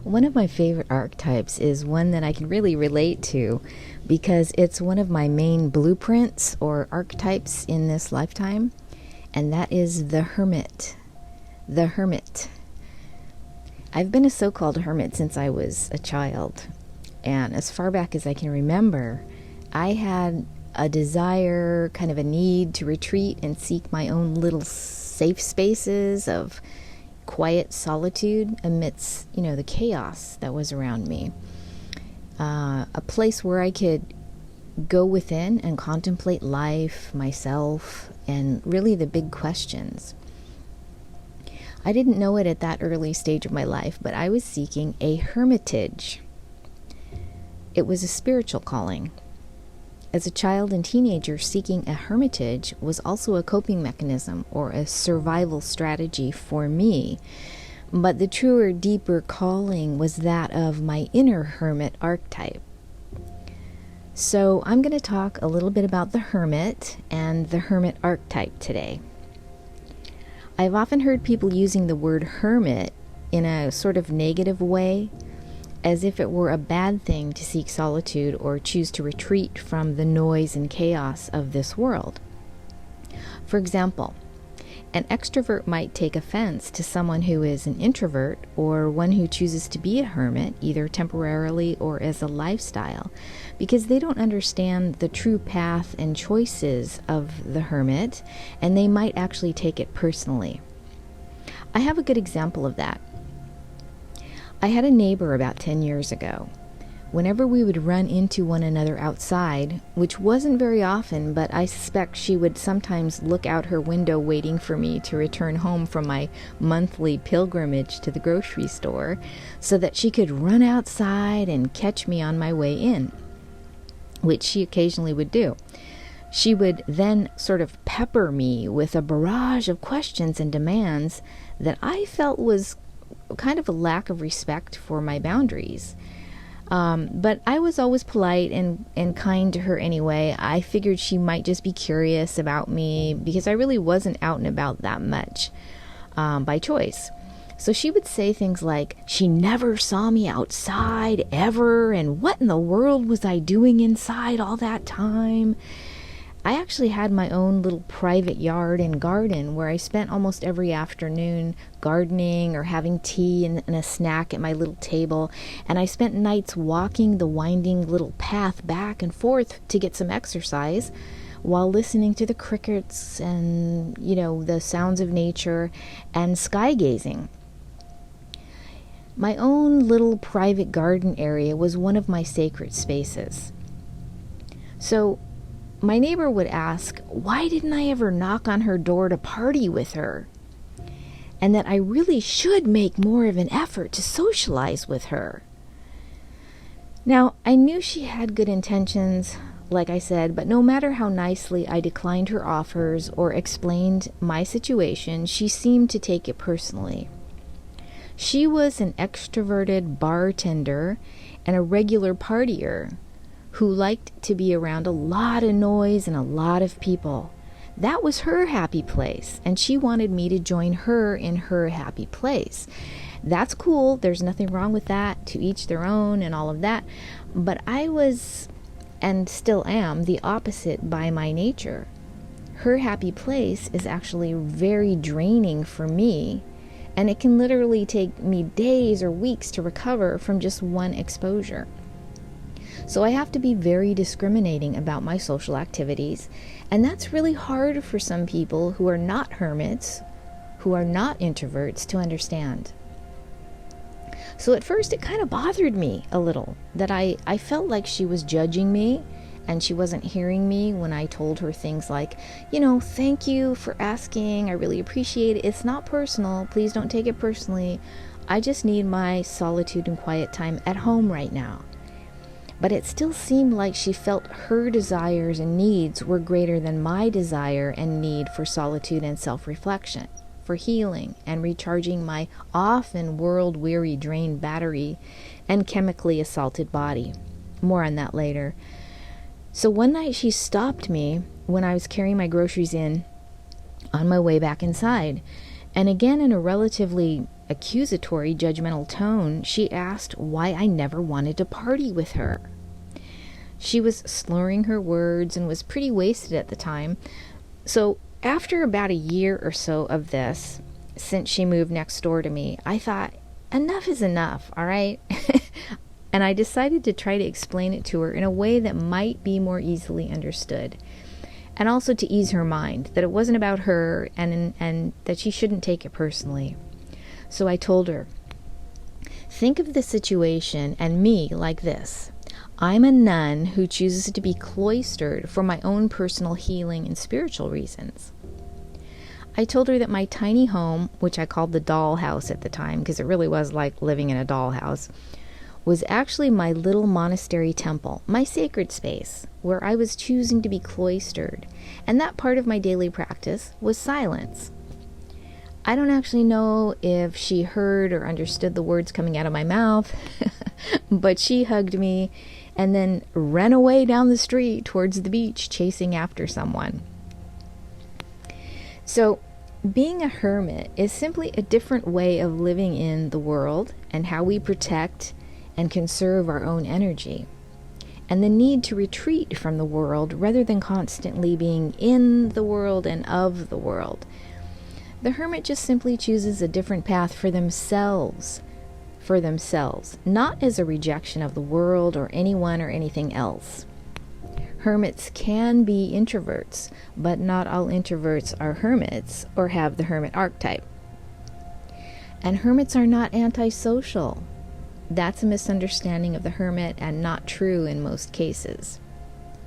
One of my favorite archetypes is one that I can really relate to because it's one of my main blueprints or archetypes in this lifetime, and that is the Hermit. The Hermit. I've been a so-called hermit since I was a child, and as far back as I can remember, I had a desire, kind of a need to retreat and seek my own little safe spaces of quiet solitude amidst, the chaos that was around me. A place where I could go within and contemplate life, myself, and really the big questions. I didn't know it at that early stage of my life, but I was seeking a hermitage. It was a spiritual calling. As a child and teenager, seeking a hermitage was also a coping mechanism or a survival strategy for me. But the truer, deeper calling was that of my inner hermit archetype. So I'm going to talk a little bit about the hermit and the hermit archetype today. I've often heard people using the word hermit in a sort of negative way, as if it were a bad thing to seek solitude or choose to retreat from the noise and chaos of this world. For example, an extrovert might take offense to someone who is an introvert or one who chooses to be a hermit, either temporarily or as a lifestyle, because they don't understand the true path and choices of the hermit, and they might actually take it personally. I have a good example of that. I had a neighbor about 10 years ago. Whenever we would run into one another outside, which wasn't very often, but I suspect she would sometimes look out her window waiting for me to return home from my monthly pilgrimage to the grocery store so that she could run outside and catch me on my way in, which she occasionally would do. She would then sort of pepper me with a barrage of questions and demands that I felt was kind of a lack of respect for my boundaries. But I was always polite and kind to her anyway. I figured she might just be curious about me because I really wasn't out and about that much by choice. So she would say things like, she never saw me outside ever, and what in the world was I doing inside all that time? I actually had my own little private yard and garden where I spent almost every afternoon gardening or having tea and a snack at my little table. And I spent nights walking the winding little path back and forth to get some exercise while listening to the crickets and, the sounds of nature and sky gazing. My own little private garden area was one of my sacred spaces. So my neighbor would ask, why didn't I ever knock on her door to party with her? And that I really should make more of an effort to socialize with her. Now, I knew she had good intentions, like I said, but no matter how nicely I declined her offers or explained my situation, she seemed to take it personally. She was an extroverted bartender and a regular partier who liked to be around a lot of noise and a lot of people. That was her happy place, and she wanted me to join her in her happy place. That's cool. There's nothing wrong with that. To each their own and all of that. But I was, and still am, the opposite by my nature. Her happy place is actually very draining for me, and it can literally take me days or weeks to recover from just one exposure. So I have to be very discriminating about my social activities, and that's really hard for some people who are not hermits, who are not introverts, to understand. So at first it kind of bothered me a little that I felt like she was judging me and she wasn't hearing me when I told her things like, thank you for asking, I really appreciate it, it's not personal, please don't take it personally, I just need my solitude and quiet time at home right now. But it still seemed like she felt her desires and needs were greater than my desire and need for solitude and self-reflection, for healing and recharging my often world-weary drained battery and chemically assaulted body. More on that later. So one night she stopped me when I was carrying my groceries in on my way back inside. And again, in a relatively accusatory, judgmental tone, she asked why I never wanted to party with her. She was slurring her words and was pretty wasted at the time. So after about a year or so of this, since she moved next door to me, I thought, enough is enough, all right? And I decided to try to explain it to her in a way that might be more easily understood. And also to ease her mind, that it wasn't about her and that she shouldn't take it personally. So I told her, think of the situation and me like this. I'm a nun who chooses to be cloistered for my own personal healing and spiritual reasons. I told her that my tiny home, which I called the dollhouse at the time, because it really was like living in a dollhouse, was actually my little monastery temple, my sacred space, where I was choosing to be cloistered. And that part of my daily practice was silence. I don't actually know if she heard or understood the words coming out of my mouth, but she hugged me and then ran away down the street towards the beach, chasing after someone. So, being a hermit is simply a different way of living in the world and how we protect and conserve our own energy, and the need to retreat from the world rather than constantly being in the world and of the world. The hermit just simply chooses a different path for themselves, not as a rejection of the world or anyone or anything else. Hermits can be introverts, but not all introverts are hermits or have the hermit archetype. And hermits are not antisocial. That's a misunderstanding of the hermit and not true in most cases.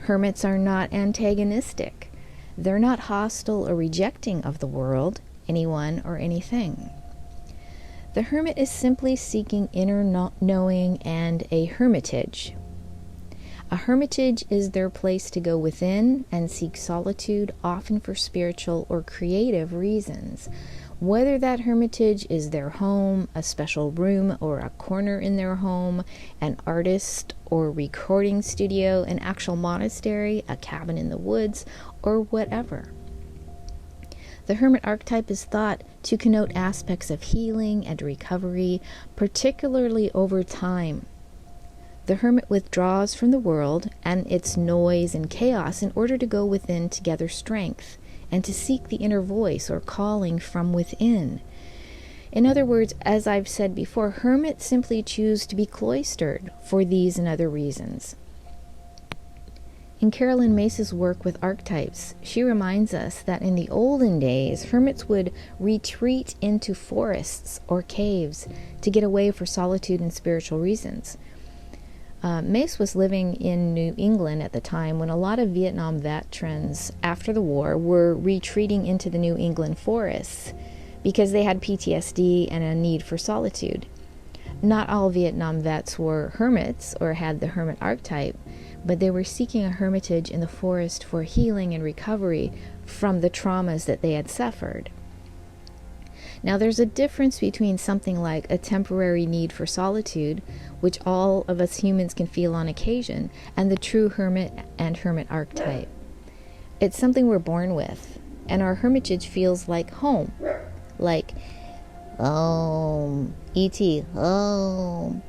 Hermits are not antagonistic. They're not hostile or rejecting of the world, anyone, or anything. The hermit is simply seeking inner knowing and a hermitage. A hermitage is their place to go within and seek solitude, often for spiritual or creative reasons. Whether that hermitage is their home, a special room or a corner in their home, an artist or recording studio, an actual monastery, a cabin in the woods, or whatever. The hermit archetype is thought to connote aspects of healing and recovery, particularly over time. The hermit withdraws from the world and its noise and chaos in order to go within to gather strength and to seek the inner voice or calling from within. In other words, as I've said before, hermits simply choose to be cloistered for these and other reasons. In Carolyn Mace's work with archetypes, she reminds us that in the olden days, hermits would retreat into forests or caves to get away for solitude and spiritual reasons. Mace was living in New England at the time when a lot of Vietnam veterans after the war were retreating into the New England forests because they had PTSD and a need for solitude. Not all Vietnam vets were hermits or had the hermit archetype, but they were seeking a hermitage in the forest for healing and recovery from the traumas that they had suffered. Now, there's a difference between something like a temporary need for solitude, which all of us humans can feel on occasion, and the true hermit and hermit archetype. It's something we're born with, and our hermitage feels like home, like home, E.T., home.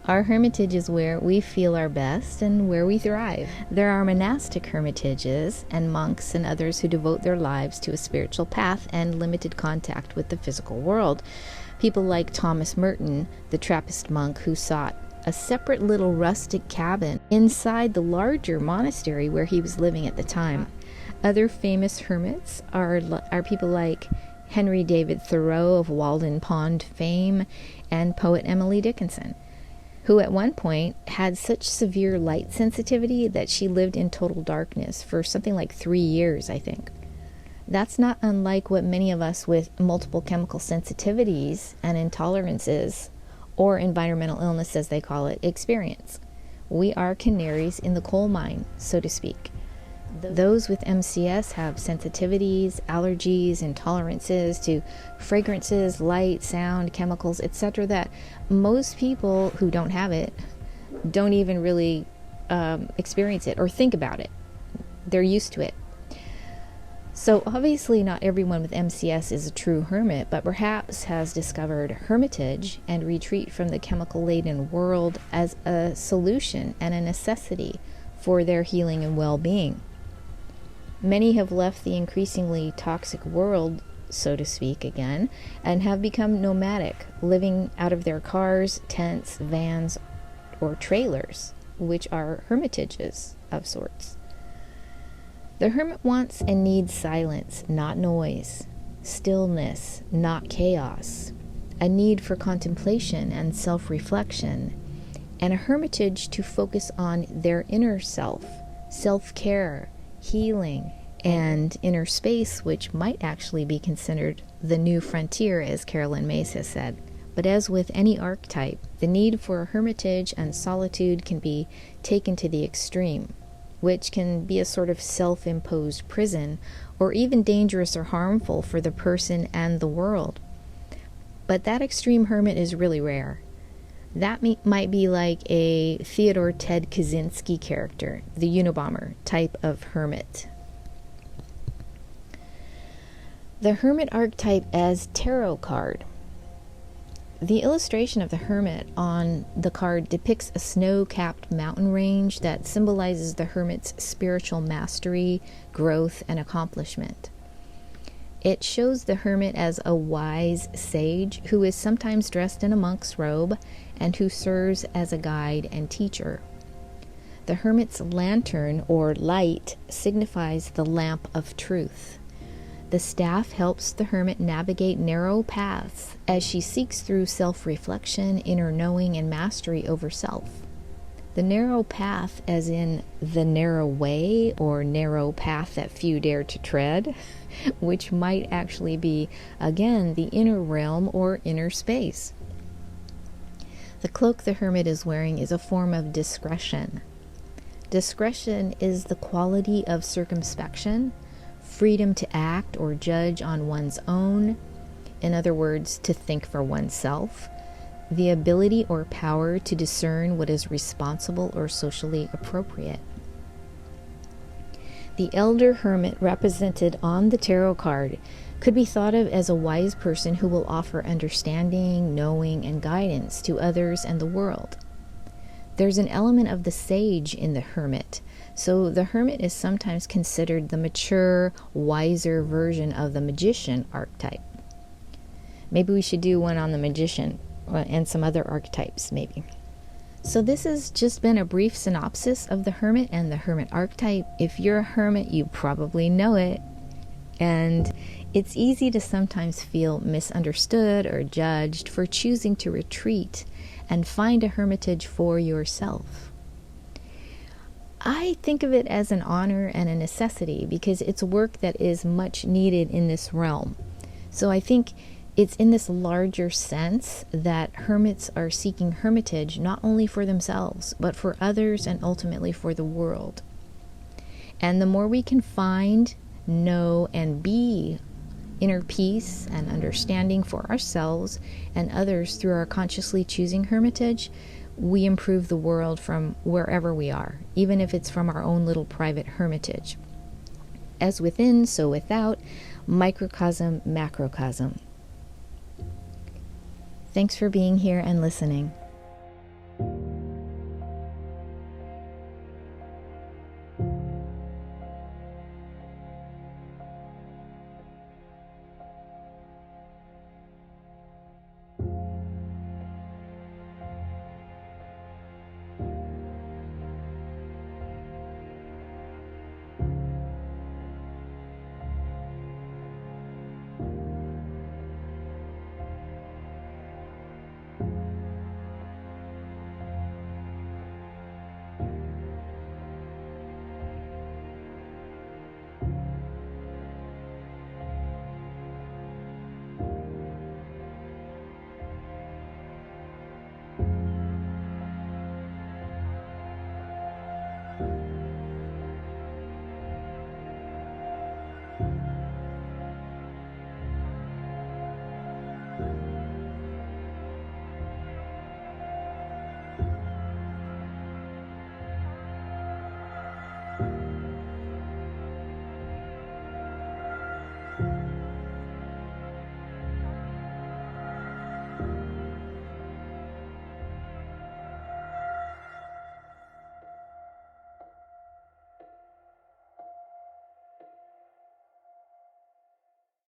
Our hermitage is where we feel our best and where we thrive. There are monastic hermitages and monks and others who devote their lives to a spiritual path and limited contact with the physical world. People like Thomas Merton, the Trappist monk who sought a separate little rustic cabin inside the larger monastery where he was living at the time. Other famous hermits are people like Henry David Thoreau of Walden Pond fame and poet Emily Dickinson, who at one point had such severe light sensitivity that she lived in total darkness for something like 3 years, I think. That's not unlike what many of us with multiple chemical sensitivities and intolerances, or environmental illness as they call it, experience. We are canaries in the coal mine, so to speak. Those with MCS have sensitivities, allergies, intolerances to fragrances, light, sound, chemicals, etc. that most people who don't have it don't even really experience it or think about it. They're used to it. So obviously not everyone with MCS is a true hermit, but perhaps has discovered hermitage and retreat from the chemical-laden world as a solution and a necessity for their healing and well-being. Many have left the increasingly toxic world, so to speak, again, and have become nomadic, living out of their cars, tents, vans, or trailers, which are hermitages of sorts. The hermit wants and needs silence, not noise, stillness, not chaos, a need for contemplation and self-reflection, and a hermitage to focus on their inner self, self-care, healing, and inner space, which might actually be considered the new frontier, as Carolyn Mays has said. But as with any archetype, the need for a hermitage and solitude can be taken to the extreme, which can be a sort of self-imposed prison, or even dangerous or harmful for the person and the world. But that extreme hermit is really rare. That might be like a Theodore Ted Kaczynski character, the Unabomber type of hermit. The Hermit Archetype as tarot card. The illustration of the hermit on the card depicts a snow-capped mountain range that symbolizes the hermit's spiritual mastery, growth, and accomplishment. It shows the hermit as a wise sage who is sometimes dressed in a monk's robe and who serves as a guide and teacher. The hermit's lantern, or light, signifies the lamp of truth. The staff helps the hermit navigate narrow paths as she seeks through self-reflection, inner knowing, and mastery over self. The narrow path, as in the narrow way or narrow path that few dare to tread, which might actually be, again, the inner realm or inner space. The cloak the hermit is wearing is a form of discretion. Discretion is the quality of circumspection, freedom to act or judge on one's own, in other words, to think for oneself, the ability or power to discern what is responsible or socially appropriate. The elder hermit represented on the tarot card could be thought of as a wise person who will offer understanding, knowing, and guidance to others and the world. There's an element of the sage in the hermit, so the hermit is sometimes considered the mature, wiser version of the magician archetype. Maybe we should do one on the magician and some other archetypes, maybe. So this has just been a brief synopsis of the hermit and the hermit archetype. If you're a hermit, you probably know it. And it's easy to sometimes feel misunderstood or judged for choosing to retreat and find a hermitage for yourself. I think of it as an honor and a necessity because it's work that is much needed in this realm. So I think it's in this larger sense that hermits are seeking hermitage not only for themselves, but for others and ultimately for the world. And the more we can find, know, and be inner peace and understanding for ourselves and others through our consciously choosing hermitage, we improve the world from wherever we are, even if it's from our own little private hermitage. As within, so without, microcosm, macrocosm. Thanks for being here and listening.